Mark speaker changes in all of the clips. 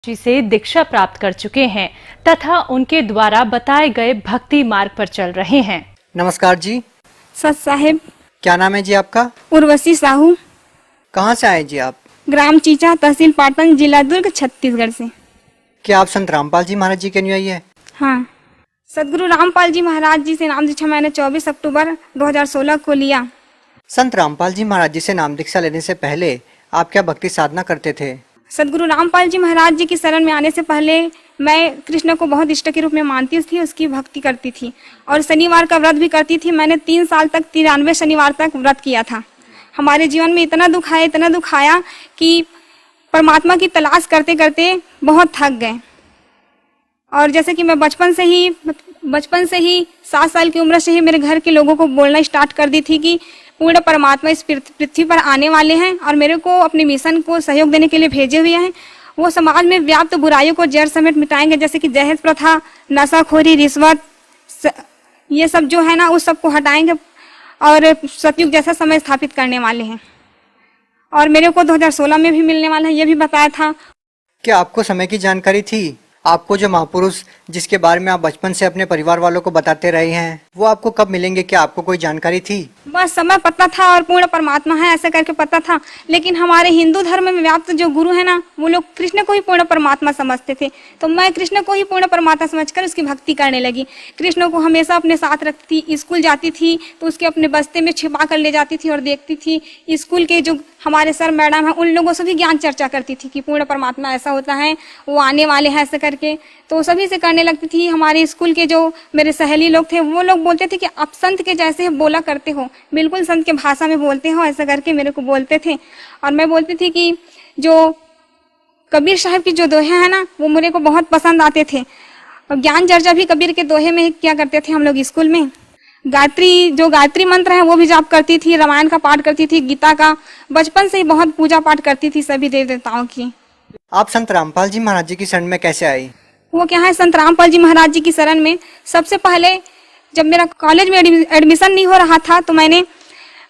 Speaker 1: जी से दीक्षा प्राप्त कर चुके हैं तथा उनके द्वारा बताए गए भक्ति मार्ग पर चल रहे हैं।
Speaker 2: नमस्कार जी।
Speaker 3: सत साहेब।
Speaker 2: क्या नाम है जी आपका?
Speaker 3: उर्वशी साहू।
Speaker 2: कहाँ से आए जी आप?
Speaker 3: ग्राम चीचा, तहसील पाटन, जिला दुर्ग, छत्तीसगढ़ से।
Speaker 2: क्या आप संत रामपाल जी महाराज जी के अनुयायी है?
Speaker 3: हाँ। सदगुरु रामपाल जी महाराज जी से नाम दीक्षा मैंने 24 अक्टूबर 2016 को लिया।
Speaker 2: संत रामपाल जी महाराज जी से नाम दीक्षा लेने से पहले आप क्या भक्ति साधना करते थे?
Speaker 3: सदगुरु रामपाल जी महाराज जी की शरण में आने से पहले मैं कृष्ण को बहुत इष्ट के रूप में मानती थी, उसकी भक्ति करती थी और शनिवार का व्रत भी करती थी। मैंने 3 साल तक 93 शनिवार तक व्रत किया था। हमारे जीवन में इतना दुख आया कि परमात्मा की तलाश करते करते बहुत थक गए। और जैसे कि मैं बचपन से ही 7 साल की उम्र से ही मेरे घर के लोगों को बोलना स्टार्ट कर दी थी कि पूर्ण परमात्मा इस पृथ्वी पर आने वाले हैं और मेरे को अपने मिशन को सहयोग देने के लिए भेजे हुए हैं। वो समाज में व्याप्त बुराइयों को जड़ समेत मिटाएंगे, जैसे कि दहेज प्रथा, नशाखोरी, रिश्वत, ये सब जो है ना, उस सब को हटाएंगे और सतयुग जैसा समय स्थापित करने वाले हैं। और मेरे को 2016 में भी मिलने वाला है, ये भी बताया था।
Speaker 2: क्या आपको समय की जानकारी थी? आपको जो महापुरुष जिसके बारे में आप बचपन से अपने परिवार वालों को बताते रहे हैं, वो आपको कब मिलेंगे? क्या आपको कोई जानकारी थी?
Speaker 3: बस समय पता था और पूर्ण परमात्मा है ऐसे करके पता था। लेकिन हमारे हिंदू धर्म में व्याप्त जो गुरु है ना, वो लोग कृष्ण को ही पूर्ण परमात्मा समझते थे। तो मैं कृष्ण को ही पूर्ण परमात्मा समझकर उसकी भक्ति करने लगी। कृष्ण को हमेशा अपने साथ रखती थी। स्कूल जाती थी तो उसके अपने बस्ते में छिपा कर ले जाती थी और देखती थी। स्कूल के जो हमारे सर मैडम हैं, उन लोगों से भी ज्ञान चर्चा करती थी कि पूर्ण परमात्मा ऐसा होता है, वो आने वाले हैं ऐसे करके। तो सभी से करने लगती थी। हमारे स्कूल के जो मेरे सहेली लोग थे, वो लोग बोलते थे कि आप संत के जैसे बोला करते हो, बिल्कुल संत के भाषा में बोलते हो, ऐसा करके मेरे को बोलते थे। और मैं बोलती थी कि जो कबीर साहब की जो दोहे हैं ना, वो मेरे को बहुत पसंद आते थे। और ज्ञान चर्चा भी कबीर के दोहे में किया करते थे हम लोग स्कूल में। गायत्री मंत्र है वो भी जाप करती थी, रामायण का पाठ करती थी, गीता का। बचपन से ही बहुत पूजा पाठ करती थी सभी देव देवताओं की।
Speaker 2: आप संत रामपाल जी महाराज जी की शरण में कैसे आई?
Speaker 3: वो क्या है, संत रामपाल जी महाराज जी की शरण में सबसे पहले जब मेरा कॉलेज में एडमिशन नहीं हो रहा था तो मैं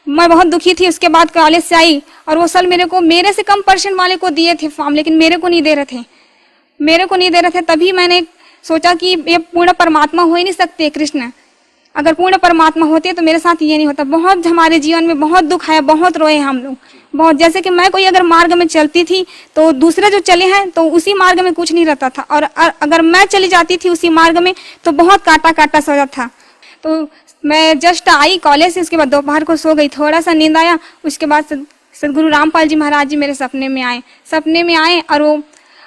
Speaker 3: बहुत दुखी थी। उसके बाद कॉलेज से आई और वो साल मेरे से कम परसेंट वाले को दिए थे फॉर्म, लेकिन मेरे को नहीं दे रहे थे। तभी मैंने सोचा कि ये पूर्ण परमात्मा हो ही नहीं सकते कृष्ण। अगर पूर्ण परमात्मा होते तो मेरे साथ ये नहीं होता। बहुत हमारे जीवन में बहुत दुख आया, बहुत रोए हम लोग बहुत। जैसे कि मैं कोई अगर मार्ग में चलती थी तो दूसरे जो चले हैं तो उसी मार्ग में कुछ नहीं रहता था, और अगर मैं चली जाती थी उसी मार्ग में तो बहुत काटा सा था। तो मैं जस्ट आई कॉलेज से, उसके बाद दोपहर को सो गई, थोड़ा सा नींद आया। उसके बाद सदगुरु रामपाल जी महाराज जी मेरे सपने में आए और वो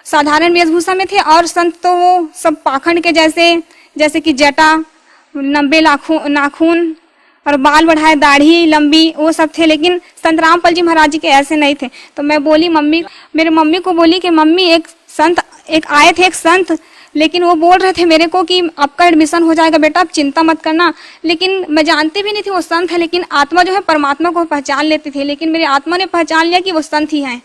Speaker 3: साधारण वेशभूषा में थे। और संत तो वो सब पाखंड के जैसे कि जटा, लंबे नाखून और बाल बढ़ाए, दाढ़ी लंबी, वो सब थे। लेकिन संत रामपाल जी महाराज जी के ऐसे नहीं थे। तो मैं बोली मेरे मम्मी को बोली कि मम्मी एक आए थे एक संत, लेकिन वो बोल रहे थे मेरे को कि आपका एडमिशन हो जाएगा बेटा, आप चिंता मत करना। लेकिन मैं जानती भी नहीं थी वो संत है, लेकिन आत्मा जो है परमात्मा को पहचान लेती थी। लेकिन मेरी आत्मा ने पहचान लिया कि वो संत ही हैं।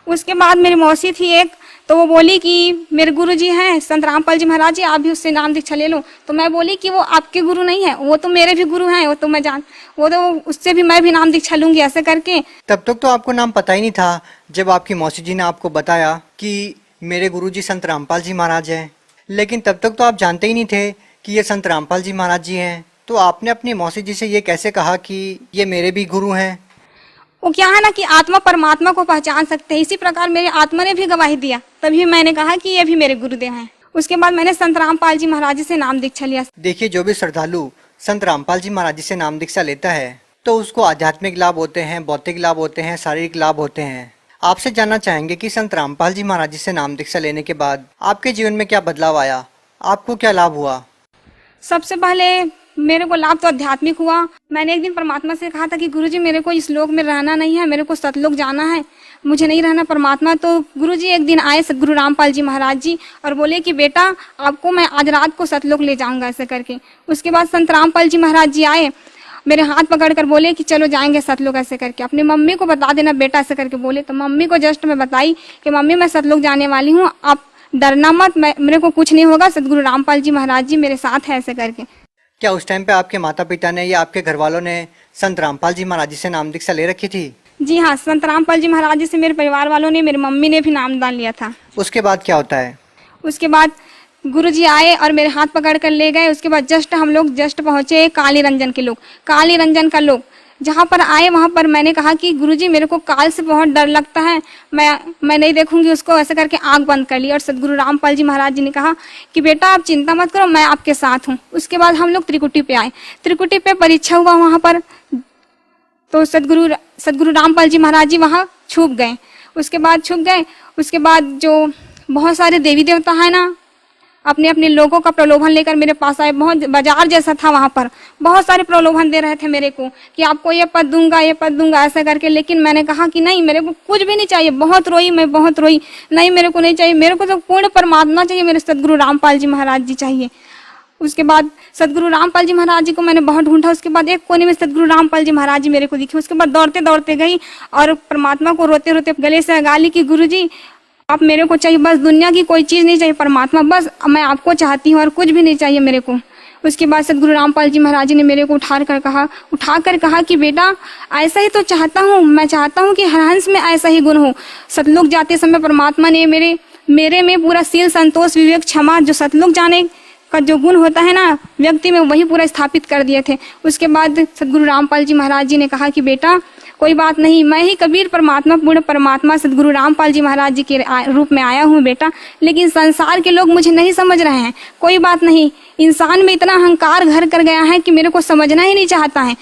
Speaker 3: उसके बाद मेरी मौसी थी एक, तो वो बोली कि मेरे गुरुजी हैं संत रामपाल जी महाराज जी, आप भी उससे नाम दीक्षा ले लो। तो मैं बोली कि वो आपके गुरु नहीं है, वो तो मेरे भी गुरु हैं, वो तो उससे भी मैं भी नाम दीक्षा लूंगी ऐसे करके।
Speaker 2: तब तक तो आपको नाम पता ही नहीं था जब आपकी मौसी जी ने आपको बताया कि मेरे गुरुजी संत रामपाल जी महाराज हैं। लेकिन तब तक तो आप जानते ही नहीं थे कि ये संत रामपाल जी महाराज जी हैं। तो आपने अपनी मौसी जी से ये कैसे कहा कि ये मेरे भी गुरु हैं?
Speaker 3: वो क्या है ना कि आत्मा परमात्मा को पहचान सकते हैं, इसी प्रकार मेरी आत्मा ने भी गवाही दिया। तभी मैंने कहा कि ये भी मेरे गुरुदेव हैं। उसके बाद मैंने संत रामपाल जी महाराज जी से नाम दीक्षा लिया।
Speaker 2: देखिए, जो भी श्रद्धालु संत रामपाल जी महाराज जी से नाम दीक्षा लेता है तो उसको आध्यात्मिक लाभ होते हैं, भौतिक लाभ होते हैं, शारीरिक लाभ होते हैं। आपसे जानना चाहेंगे कि संत रामपाल जी महाराज जी से नाम दीक्षा लेने के बाद आपके जीवन में क्या बदलाव आया, आपको क्या लाभ हुआ?
Speaker 3: सबसे पहले मेरे को लाभ तो आध्यात्मिक हुआ। मैंने एक दिन परमात्मा से कहा था कि गुरुजी मेरे को इस लोक में रहना नहीं है, मेरे को सतलोक जाना है, मुझे नहीं रहना परमात्मा। तो गुरुजी एक दिन आए सदगुरु रामपाल जी महाराज जी और बोले कि बेटा आपको मैं आज रात को सतलोक ले जाऊंगा ऐसे करके। उसके बाद संत रामपाल जी महाराज जी आए, मेरे हाथ पकड़कर बोले कि चलो जाएंगे सतलोक ऐसे करके, अपनी मम्मी को बता देना बेटा ऐसे करके बोले। तो मम्मी को जस्ट मैं बताई कि मम्मी मैं सतलोक जाने वाली हूँ, आप डरना मत, मेरे को कुछ नहीं होगा, सदगुरु रामपाल जी महाराज जी मेरे साथ है ऐसे करके।
Speaker 2: क्या उस टाइम पे आपके माता पिता ने या आपके घर वालों ने संत रामपाल जी महाराज जी से नाम दीक्षा ले रखी थी?
Speaker 3: जी हाँ, संत रामपाल जी महाराज जी से मेरे परिवार वालों ने, मेरी मम्मी ने भी नामदान लिया था।
Speaker 2: उसके बाद क्या होता है?
Speaker 3: उसके बाद गुरुजी आए और मेरे हाथ पकड़ कर ले गए। उसके बाद हम लोग पहुंचे काली रंजन के लोग, काली रंजन का लोग जहाँ पर आए वहाँ पर मैंने कहा कि गुरुजी मेरे को काल से बहुत डर लगता है, मैं नहीं देखूंगी उसको, ऐसे करके आंख बंद कर ली। और सदगुरु रामपाल जी महाराज जी ने कहा कि बेटा आप चिंता मत करो, मैं आपके साथ हूँ। उसके बाद हम लोग त्रिकुटी पे आए, त्रिकुटी पे परीक्षा हुआ वहाँ पर, तो सदगुरु रामपाल जी महाराज जी वहाँ छुप गए। उसके बाद जो बहुत सारे देवी देवता है ना, अपने अपने लोगों का प्रलोभन लेकर मेरे पास आए। बहुत बाजार जैसा था वहां पर, बहुत सारे प्रलोभन दे रहे थे मेरे को कि आपको ये पद दूंगा ऐसा करके। लेकिन मैंने कहा कि नहीं, मेरे को कुछ भी नहीं चाहिए। मैं बहुत रोई, नहीं मेरे को नहीं चाहिए, मेरे को तो पूर्ण परमात्मा चाहिए, मेरे सदगुरु रामपाल जी महाराज जी चाहिए। उसके बाद सदगुरु रामपाल जी महाराज जी को मैंने बहुत ढूंढा। उसके बाद एक कोने में सदगुरु रामपाल जी महाराज जी मेरे को दिखे। उसके बाद दौड़ते दौड़ते गई और परमात्मा को रोते रोते गले से लगा ली कि गुरुजी आप मेरे को चाहिए, बस दुनिया की कोई चीज नहीं चाहिए, परमात्मा बस मैं आपको चाहती हूँ और कुछ भी नहीं चाहिए मेरे को। उसके बाद सदगुरु रामपाल जी महाराज जी ने मेरे को उठा कर कहा कि बेटा ऐसा ही तो चाहता हूँ, मैं चाहता हूँ कि हर हंस में ऐसा ही गुण हो। सतलोक जाते समय परमात्मा ने मेरे में पूरा शील, संतोष, विवेक, क्षमा, जो सतलोक जाने का जो गुण होता है ना व्यक्ति में, वही पूरा स्थापित कर दिए थे। उसके बाद सदगुरु रामपाल जी महाराज जी ने कहा कि बेटा कोई बात नहीं, मैं ही कबीर परमात्मा, पूर्ण परमात्मा सदगुरु रामपाल जी महाराज जी के रूप में आया हूँ बेटा, लेकिन संसार के लोग मुझे नहीं समझ रहे हैं। कोई बात नहीं, इंसान में इतना अहंकार घर कर गया है कि मेरे को समझना ही नहीं चाहता है।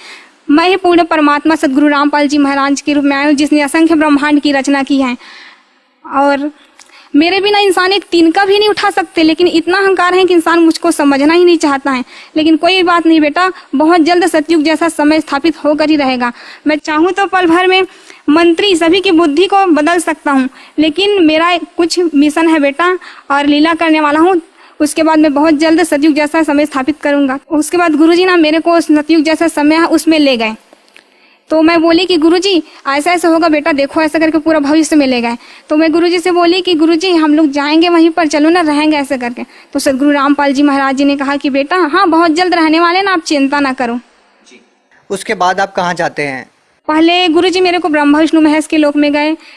Speaker 3: मैं ही पूर्ण परमात्मा सदगुरु रामपाल जी महाराज के रूप में आया हूँ, जिसने असंख्य ब्रह्मांड की रचना की है, और मेरे बिना इंसान एक तिनका भी नहीं उठा सकते, लेकिन इतना अहंकार है कि इंसान मुझको समझना ही नहीं चाहता है। लेकिन कोई बात नहीं बेटा, बहुत जल्द सतयुग जैसा समय स्थापित होकर ही रहेगा। मैं चाहूँ तो पल भर में मंत्री सभी की बुद्धि को बदल सकता हूँ, लेकिन मेरा कुछ मिशन है बेटा और लीला करने वाला हूँ। उसके बाद मैं बहुत जल्द सतयुग जैसा समय स्थापित करूंगा। उसके बाद गुरुजी ना मेरे को सतयुग जैसा समय है उसमें ले गए। तो मैं बोली कि गुरुजी ऐसा ऐसा होगा बेटा, देखो ऐसा करके पूरा भविष्य में ले गए। तो मैं गुरुजी से बोली कि गुरुजी हम लोग जाएंगे वहीं पर, चलो ना रहेंगे ऐसे करके। तो सदगुरु रामपाल जी महाराज जी ने कहा कि बेटा हाँ बहुत जल्द रहने वाले ना, आप चिंता ना करो।
Speaker 2: उसके बाद आप कहाँ जाते हैं?
Speaker 3: पहले गुरुजी मेरे को ब्रह्मा विष्णु महेश के लोक में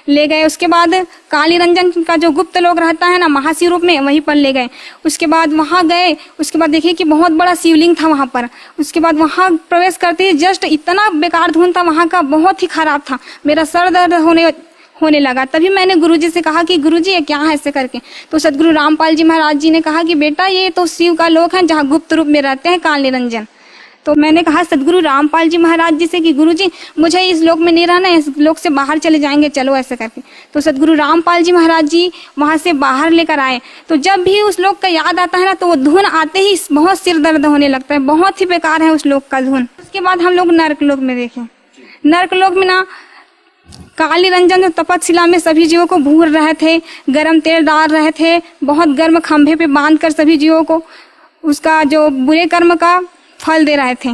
Speaker 3: ले गए। उसके बाद काली रंजन का जो गुप्त लोक रहता है ना महाशिव रूप में, वहीं पर ले गए। उसके बाद वहां गए, उसके बाद देखिए कि बहुत बड़ा शिवलिंग था वहां पर। उसके बाद वहां प्रवेश करते ही जस्ट इतना बेकार धुन था वहां का, बहुत ही खराब था, मेरा सर दर्द होने लगा। तभी मैंने गुरुजी से कहा कि गुरुजी ये क्या है ऐसे करके। तो सदगुरु रामपाल जी महाराज जी ने कहा कि बेटा ये तो शिव का लोक है जहाँ गुप्त रूप में रहते हैं काली रंजन। तो मैंने कहा सदगुरु रामपाल जी महाराज जी से कि गुरुजी मुझे इस लोक में नहीं रहना है, इस लोक से बाहर चले जाएंगे, चलो ऐसे करके। तो सदगुरु रामपाल जी महाराज जी वहां से बाहर लेकर आए। तो जब भी उस लोक का याद आता है ना, तो वो धुन आते ही बहुत सिर दर्द होने लगता है, बहुत ही बेकार है उस लोक का धुन। उसके बाद हम लोग नर्क लोक में देखे। नर्क लोक में ना काली रंजन जो तपस्या में सभी जीवों को भूर रहे थे, गर्म तेल डाल रहे थे, बहुत गर्म खंभे पे बांध कर सभी जीवों को उसका जो बुरे कर्म का फल दे रहे थे।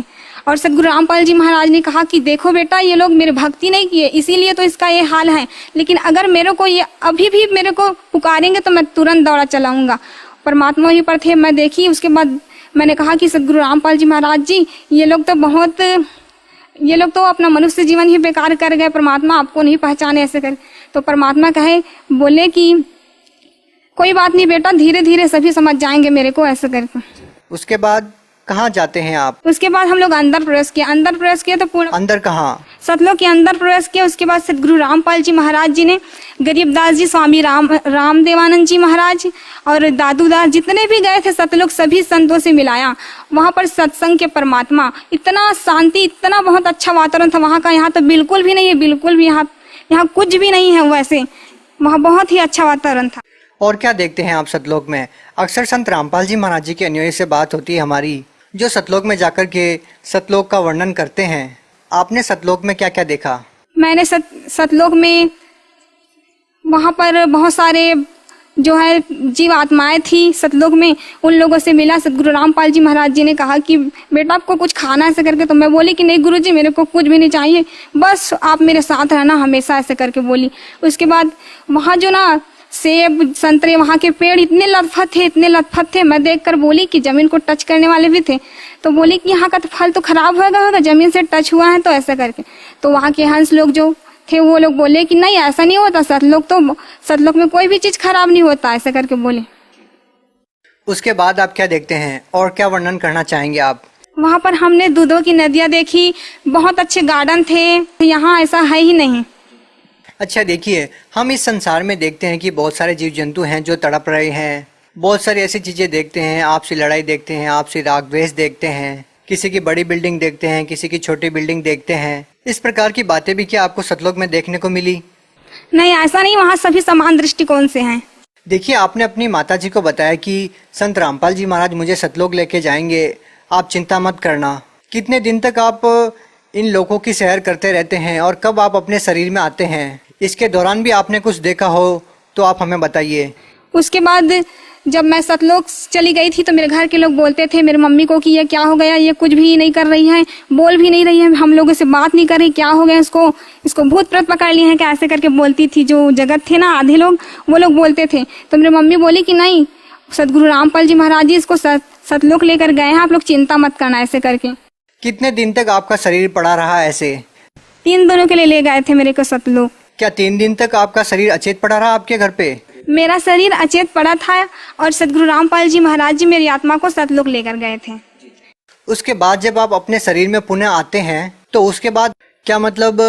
Speaker 3: और सदगुरु रामपाल जी महाराज ने कहा कि देखो बेटा ये लोग मेरे भक्ति नहीं किए, इसीलिए तो इसका ये हाल है, लेकिन अगर मेरे को ये अभी भी मेरे को पुकारेंगे तो मैं तुरंत दौड़ा चलाऊंगा। परमात्मा ही पर थे, मैं देखी। उसके बाद मैंने कहा कि सदगुरु रामपाल जी महाराज जी ये लोग तो अपना मनुष्य जीवन ही बेकार कर गए, परमात्मा आपको नहीं पहचाने ऐसे कर। तो परमात्मा बोले कि कोई बात नहीं बेटा, धीरे धीरे सभी समझ जाएंगे मेरे को ऐसे करके।
Speaker 2: उसके बाद कहाँ जाते हैं आप?
Speaker 3: उसके बाद हम लोग अंदर प्रवेश किया तो पूर्ण
Speaker 2: अंदर कहाँ?
Speaker 3: सतलोक के अंदर प्रवेश किया। उसके बाद सदगुरु रामपाल जी महाराज जी ने गरीबदास जी, स्वामी रामदेवानंद जी महाराज और दादूदास जितने भी गए थे सतलोक, सभी संतों से मिलाया। वहाँ पर सत्संग के परमात्मा, इतना शांति, इतना बहुत अच्छा वातावरण था वहाँ का। यहाँ तो बिल्कुल भी नहीं है, बिल्कुल भी यहाँ कुछ भी नहीं है वैसे, वहाँ बहुत ही अच्छा वातावरण था।
Speaker 2: और क्या देखते हैं आप सतलोक में? अक्सर संत रामपाल जी महाराज जी के अनुयायी से बात होती है हमारी, जो सतलोक में जाकर के सतलोक का वर्णन करते हैं। आपने सतलोक में क्या क्या देखा?
Speaker 3: मैंने सतलोक में वहाँ पर बहुत सारे जो है जीव आत्माएं थी सतलोक में, उन लोगों से मिला। सदगुरु रामपाल जी महाराज जी ने कहा कि बेटा आपको कुछ खाना ऐसे करके। तो मैं बोली कि नहीं गुरुजी मेरे को कुछ भी नहीं चाहिए, बस आप मेरे साथ रहना हमेशा ऐसे करके बोली। उसके बाद वहाँ जो ना सेब संतरे वहाँ के पेड़ इतने लतफत थे, मैं देखकर बोली कि जमीन को टच करने वाले भी थे। तो बोली कि यहाँ का तो फल तो खराब होगा, जमीन से टच हुआ है तो ऐसा करके। तो वहाँ के हंस लोग जो थे वो लोग बोले कि नहीं ऐसा नहीं होता, सतलोक में कोई भी चीज खराब नहीं होता, ऐसा करके बोले।
Speaker 2: उसके बाद आप क्या देखते हैं और क्या वर्णन करना चाहेंगे आप?
Speaker 3: वहाँ पर हमने दूधों की नदियाँ देखी, बहुत अच्छे गार्डन थे, यहाँ ऐसा है ही नहीं।
Speaker 2: अच्छा देखिए, हम इस संसार में देखते हैं कि बहुत सारे जीव जंतु हैं जो तड़प रहे हैं, बहुत सारी ऐसी चीजें देखते हैं, आपसी लड़ाई देखते हैं, आपसी राग द्वेष देखते हैं, किसी की बड़ी बिल्डिंग देखते हैं, किसी की छोटी बिल्डिंग देखते हैं। इस प्रकार की बातें भी क्या आपको सतलोक में देखने को मिली?
Speaker 3: नहीं, ऐसा नहीं, वहाँ सभी समान दृष्टिकोण से हैं।
Speaker 2: देखिए, आपने अपनी माताजी को बताया कि संत रामपाल जी महाराज मुझे सतलोक लेके जाएंगे, आप चिंता मत करना। कितने दिन तक आप इन लोगों की सैर करते रहते हैं और कब आप अपने शरीर में आते हैं? इसके दौरान भी आपने कुछ देखा हो तो आप हमें बताइए।
Speaker 3: उसके बाद जब मैं सतलोक चली गई थी तो मेरे घर के लोग बोलते थे मेरे मम्मी को कि ये क्या हो गया, ये कुछ भी नहीं कर रही है, बोल भी नहीं रही है, हम लोगों से बात नहीं कर रही, क्या हो गया इसको भूत प्रेत पकड़ लिए हैं क्या, ऐसे करके बोलती थी। जो जगत थे ना आधे लोग, वो लोग बोलते थे। तो मेरी मम्मी बोली कि नहीं, सदगुरु रामपाल जी महाराज जी इसको सतलोक लेकर गए हैं, आप लोग चिंता मत करना, ऐसे करके।
Speaker 2: कितने दिन तक आपका शरीर पड़ा रहा ऐसे?
Speaker 3: 3 दिनों के लिए ले गए थे मेरे को सतलोक।
Speaker 2: क्या 3 दिन तक आपका शरीर अचेत पड़ा रहा आपके घर पे?
Speaker 3: मेरा शरीर अचेत पड़ा था और सदगुरु रामपाल जी महाराज जी मेरी आत्मा को सतलोक लेकर गए थे।
Speaker 2: उसके बाद जब आप अपने शरीर में पुनः आते हैं तो उसके बाद क्या मतलब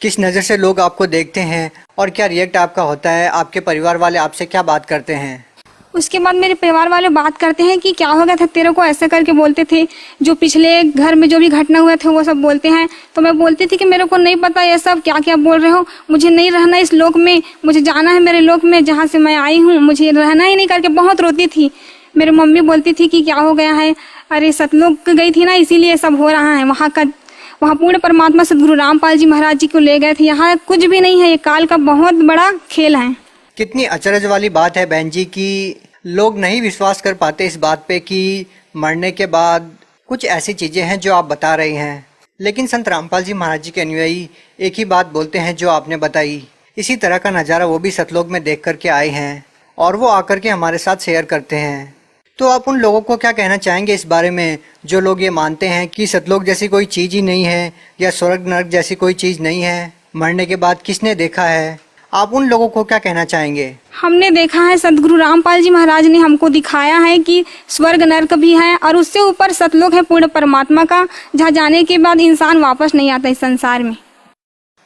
Speaker 2: किस नज़र से लोग आपको देखते हैं और क्या रिएक्ट आपका होता है? आपके परिवार वाले आपसे क्या बात करते हैं?
Speaker 3: उसके बाद मेरे परिवार वाले बात करते हैं कि क्या हो गया था तेरे को, ऐसे करके बोलते थे। जो पिछले घर में जो भी घटना हुआ थे वो सब बोलते हैं। तो मैं बोलती थी कि मेरे को नहीं पता ये सब क्या क्या बोल रहे हो, मुझे नहीं रहना इस लोक में, मुझे जाना है मेरे लोक में जहाँ से मैं आई हूँ, मुझे रहना ही नहीं, करके बहुत रोती थी। मेरी मम्मी बोलती थी कि क्या हो गया है, अरे सतलोक गई थी ना इसीलिए सब हो रहा है। वहाँ पूर्ण परमात्मा सदगुरु रामपाल जी महाराज जी को ले गए थे, यहाँ कुछ भी नहीं है, ये काल का बहुत बड़ा खेल है।
Speaker 2: कितनी अचरज वाली बात है बहन जी कि लोग नहीं विश्वास कर पाते इस बात पे कि मरने के बाद कुछ ऐसी चीजें हैं जो आप बता रही हैं, लेकिन संत रामपाल जी महाराज जी के अनुयायी एक ही बात बोलते हैं जो आपने बताई। इसी तरह का नज़ारा वो भी सतलोक में देख करके आए हैं और वो आकर के हमारे साथ शेयर करते हैं। तो आप उन लोगों को क्या कहना चाहेंगे इस बारे में जो लोग ये मानते हैं कि सतलोक जैसी कोई चीज़ ही नहीं है या स्वर्ग नरक जैसी कोई चीज़ नहीं है, मरने के बाद किसने देखा है? आप उन लोगों को क्या कहना चाहेंगे?
Speaker 3: हमने देखा है, सदगुरु रामपाल जी महाराज ने हमको दिखाया है कि स्वर्ग नरक भी है और उससे ऊपर सतलोक है पूर्ण परमात्मा का, जहाँ जाने के बाद इंसान वापस नहीं आता इस संसार में।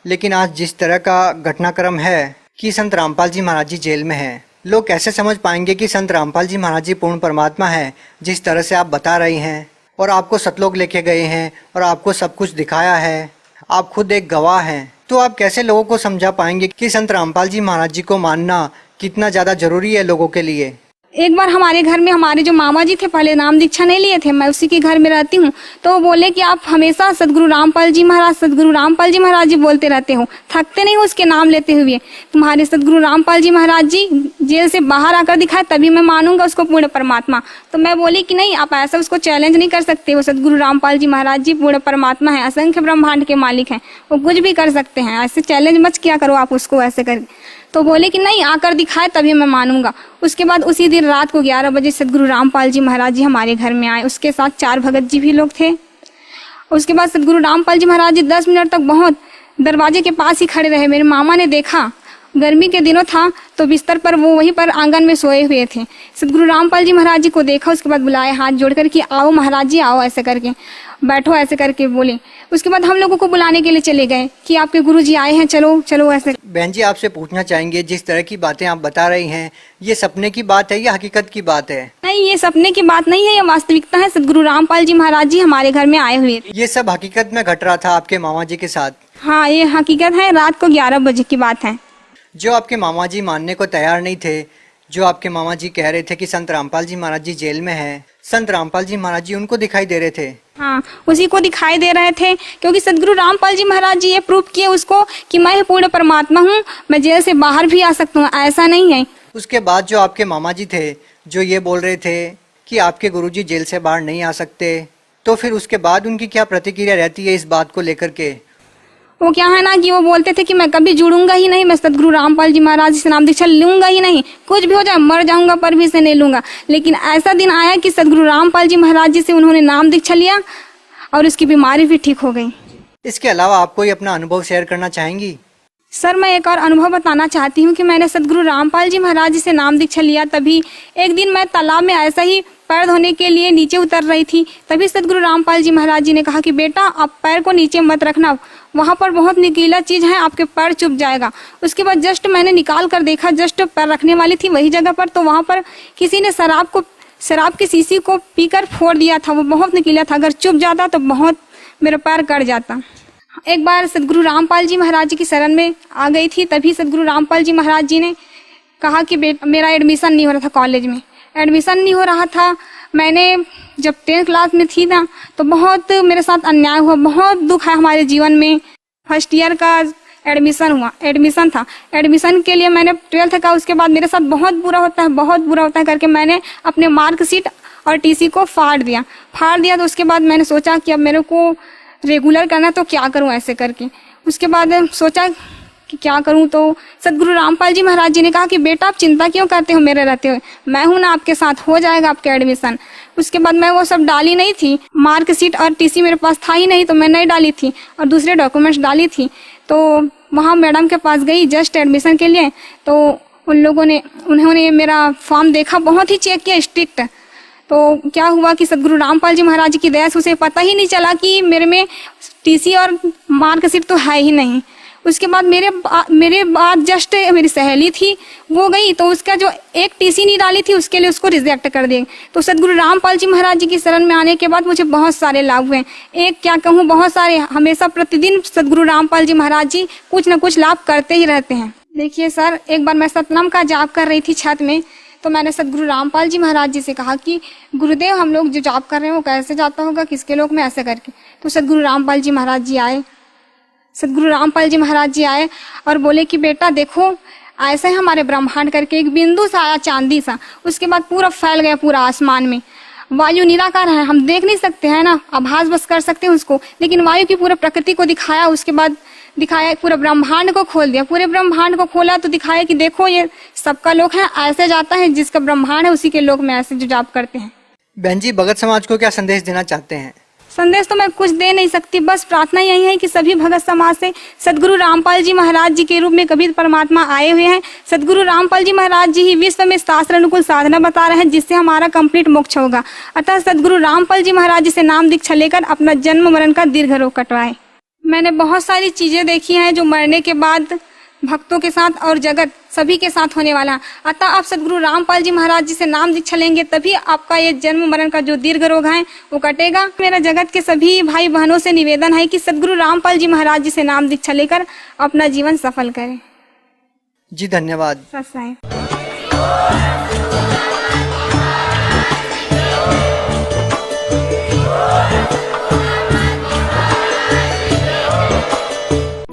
Speaker 2: लेकिन आज जिस तरह का घटनाक्रम है कि संत रामपाल जी महाराज जी जेल में हैं, लोग कैसे समझ पाएंगे कि संत रामपाल जी महाराज जी पूर्ण परमात्मा है? जिस तरह से आप बता रही हैं और आपको सतलोक लेके गए हैं और आपको सब कुछ दिखाया है, आप खुद एक गवाह हैं, तो आप कैसे लोगों को समझा पाएंगे कि संत रामपाल जी महाराज जी को मानना कितना ज़्यादा जरूरी है लोगों के लिए?
Speaker 3: एक बार हमारे घर में हमारे जो मामा जी थे, पहले नाम दीक्षा नहीं लिए थे, मैं उसी के घर में रहती हूँ, तो वो बोले कि आप हमेशा सदगुरु रामपाल जी महाराज जी बोलते रहते हो, थकते नहीं हो उसके नाम लेते हुए। तुम्हारे सदगुरु रामपाल जी महाराज जी जेल से बाहर आकर दिखाए तभी मैं मानूंगा उसको पूर्ण परमात्मा। तो मैं बोली कि नहीं, आप ऐसा उसको चैलेंज नहीं कर सकते, वो सदगुरु रामपाल जी महाराज जी पूर्ण परमात्मा है, असंख्य ब्रह्मांड के मालिक हैं, वो कुछ भी कर सकते हैं, ऐसे चैलेंज मत किया करो आप उसको ऐसे कर। तो बोले कि नहीं, आकर दिखाए तभी मैं मानूंगा। उसके बाद उसी दिन रात को 11 बजे सदगुरु रामपाल जी महाराज जी हमारे घर में आए, उसके साथ 4 भगत जी भी लोग थे। उसके बाद सदगुरु रामपाल जी महाराज जी 10 मिनट तक बहुत दरवाजे के पास ही खड़े रहे। मेरे मामा ने देखा, गर्मी के दिनों था तो बिस्तर पर वो वहीं पर आंगन में सोए हुए थे। सदगुरु रामपाल जी महाराज जी को देखा, उसके बाद बुलाए हाथ जोड़कर कि आओ महाराज जी आओ, ऐसे करके बैठो, ऐसे करके बोले। उसके बाद हम लोगों को बुलाने के लिए चले गए कि आपके गुरु जी आए हैं, चलो चलो ऐसे।
Speaker 2: बहन जी, आपसे पूछना चाहेंगे, जिस तरह की बातें आप बता रही हैं, ये सपने की बात है या हकीकत की बात है?
Speaker 3: नहीं, ये सपने की बात नहीं है, ये वास्तविकता है। सदगुरु रामपाल जी महाराज जी हमारे घर में आए हुए।
Speaker 2: ये सब हकीकत में घट रहा था आपके मामा जी के साथ?
Speaker 3: हाँ, ये हकीकत है, रात को 11 बजे की बात है।
Speaker 2: जो आपके मामा जी मानने को तैयार नहीं थे, जो आपके मामा जी कह रहे थे कि संत रामपाल जी महाराज जी जेल में हैं, संत रामपाल जी महाराज जी उनको दिखाई दे रहे थे?
Speaker 3: हाँ, उसी को दिखाई दे रहे थे, क्योंकि सदगुरु रामपाल जी महाराज जी ये प्रूफ किए उसको कि मैं पूर्ण परमात्मा हूँ, मैं जेल से बाहर भी आ सकता हूँ, ऐसा नहीं है।
Speaker 2: उसके बाद जो आपके मामा जी थे जो ये बोल रहे थे कि आपके गुरुजी जेल से बाहर नहीं आ सकते, तो फिर उसके बाद उनकी क्या प्रतिक्रिया रहती है इस बात को लेकर के?
Speaker 3: वो क्या है ना कि वो बोलते थे कि मैं कभी जुड़ूंगा ही नहीं, मैं सदगुरु रामपाल जी महाराज से नाम दीक्षा लूंगा ही नहीं, कुछ भी हो जाए मर जाऊंगा पर भी इसे नहीं लूंगा। लेकिन ऐसा दिन आया कि सदगुरु रामपाल जी महाराज जी से उन्होंने नाम दीक्षा लिया और उसकी बीमारी भी ठीक हो गई।
Speaker 2: इसके अलावा आप कोई अपना अनुभव शेयर करना चाहेंगी?
Speaker 3: सर, मैं एक और अनुभव बताना चाहती हूँ कि मैंने सदगुरु रामपाल जी महाराज जी से नाम दीक्षा लिया। तभी एक दिन मैं तालाब में ऐसा ही पैर धोने के लिए नीचे उतर रही थी। तभी सदगुरु रामपाल जी महाराज जी ने कहा कि बेटा, आप पैर को नीचे मत रखना, वहाँ पर बहुत नुकीला चीज़ है, आपके पैर चुभ जाएगा। उसके बाद जस्ट मैंने निकाल कर देखा, जस्ट पैर रखने वाली थी वही जगह पर, तो वहाँ पर किसी ने शराब की शीशी को पीकर फोड़ दिया था। वो बहुत नुकीला था, अगर चुभ जाता तो बहुत मेरा पैर कट जाता। एक बार सदगुरु रामपाल जी महाराज जी की शरण में आ गई थी। तभी सदगुरु रामपाल जी महाराज जी ने कहा कि मेरा एडमिशन नहीं हो रहा था, कॉलेज में एडमिशन नहीं हो रहा था। मैंने जब 10th क्लास में थी ना, तो बहुत मेरे साथ अन्याय हुआ, बहुत दुख है हमारे जीवन में। फर्स्ट ईयर का एडमिशन था। एडमिशन के लिए मैंने 12th का, उसके बाद मेरे साथ बहुत बुरा होता है करके मैंने अपने मार्कशीट और टीसी को फाड़ दिया। तो उसके बाद मैंने सोचा कि अब मेरे को रेगुलर करना, तो क्या करूं ऐसे करके। उसके बाद सोचा कि क्या करूं, तो सदगुरु रामपाल जी महाराज जी ने कहा कि बेटा, आप चिंता क्यों करते हो मेरे रहते हुए, मैं हूं ना आपके साथ, हो जाएगा आपका एडमिशन। उसके बाद मैं वो सब डाली नहीं थी, मार्कशीट और टीसी मेरे पास था ही नहीं, तो मैं नहीं डाली थी और दूसरे डॉक्यूमेंट्स डाली थी। तो वहाँ मैडम के पास गई जस्ट एडमिशन के लिए, तो उन्होंने मेरा फॉर्म देखा, बहुत ही चेक किया स्ट्रिक्ट। तो क्या हुआ कि सदगुरु रामपाल जी महाराज की दया से उसे पता ही नहीं चला कि मेरे में टीसी और मार्कशीट तो है ही नहीं। उसके बाद मेरे बाद जस्ट मेरी सहेली थी, वो गई, तो उसका जो एक टीसी नहीं डाली थी उसके लिए उसको रिजेक्ट कर दिए। तो सदगुरु रामपाल जी महाराज जी की शरण में आने के बाद मुझे बहुत सारे लाभ हुए, एक क्या कहूँ, बहुत सारे। हमेशा प्रतिदिन सदगुरु रामपाल जी महाराज जी कुछ न कुछ लाभ करते ही रहते हैं। देखिए सर, एक बार मैं सतनाम का जाप कर रही थी छत में, तो मैंने सदगुरु रामपाल जी महाराज जी से कहा कि गुरुदेव, हम लोग जो जाप कर रहे हैं वो कैसे जाता होगा, किसके लोक में, ऐसे करके। तो सदगुरु रामपाल जी महाराज जी आए और बोले कि बेटा देखो, ऐसे ही हमारे ब्रह्मांड करके एक बिंदु सा आया, चांदी सा, उसके बाद पूरा फैल गया पूरा आसमान में। वायु निराकार है, हम देख नहीं सकते हैं ना, आभास बस कर सकते हैं उसको, लेकिन वायु की पूरा प्रकृति को दिखाया। उसके बाद दिखाया, पूरे ब्रह्मांड को खोल दिया। पूरे ब्रह्मांड को खोला तो दिखाया कि देखो, ये सबका लोक है, ऐसे जाता है, जिसका ब्रह्मांड है उसी के लोक में ऐसे जो जाप करते हैं।
Speaker 2: बहन जी, भगत समाज को क्या संदेश देना चाहते हैं?
Speaker 3: संदेश तो मैं कुछ दे नहीं सकती, बस प्रार्थना यही है कि सभी भगत समाज से सदगुरु रामपाल जी महाराज जी के रूप में कबीर परमात्मा आए हुए हैं। सदगुरु रामपाल जी महाराज जी ही विश्व में शास्त्र अनुकूल साधना बता रहे हैं, जिससे हमारा कंप्लीट मोक्ष होगा। अतः सदगुरु रामपाल जी महाराज जी से नाम दीक्षा लेकर अपना जन्म मरण का दीर्घ रोग कटवाए। मैंने बहुत सारी चीजें देखी हैं जो मरने के बाद भक्तों के साथ और जगत सभी के साथ होने वाला है। अतः आप सदगुरु रामपाल जी महाराज जी से नाम दीक्षा लेंगे, तभी आपका ये जन्म मरण का जो दीर्घ रोग है वो कटेगा। मेरा जगत के सभी भाई बहनों से निवेदन है कि सदगुरु रामपाल जी महाराज जी से नाम दीक्षा लेकर अपना जीवन सफल करें।
Speaker 2: जी धन्यवाद।
Speaker 3: सत्साई।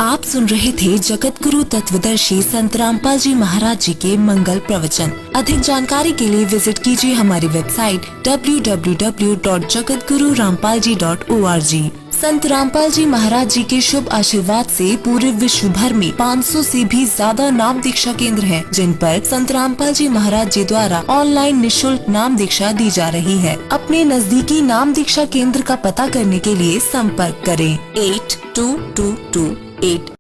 Speaker 4: आप सुन रहे थे जगत गुरु तत्वदर्शी संत रामपाल जी महाराज जी के मंगल प्रवचन। अधिक जानकारी के लिए विजिट कीजिए हमारी वेबसाइट www.jagatgururampalji.org। संत रामपाल जी महाराज जी के शुभ आशीर्वाद से पूरे विश्व भर में 500 से भी ज्यादा नाम दीक्षा केंद्र हैं, जिन पर संत रामपाल जी महाराज जी द्वारा ऑनलाइन निशुल्क नाम दीक्षा दी जा रही है। अपने नजदीकी नाम दीक्षा केंद्र का पता करने के लिए संपर्क करें 8222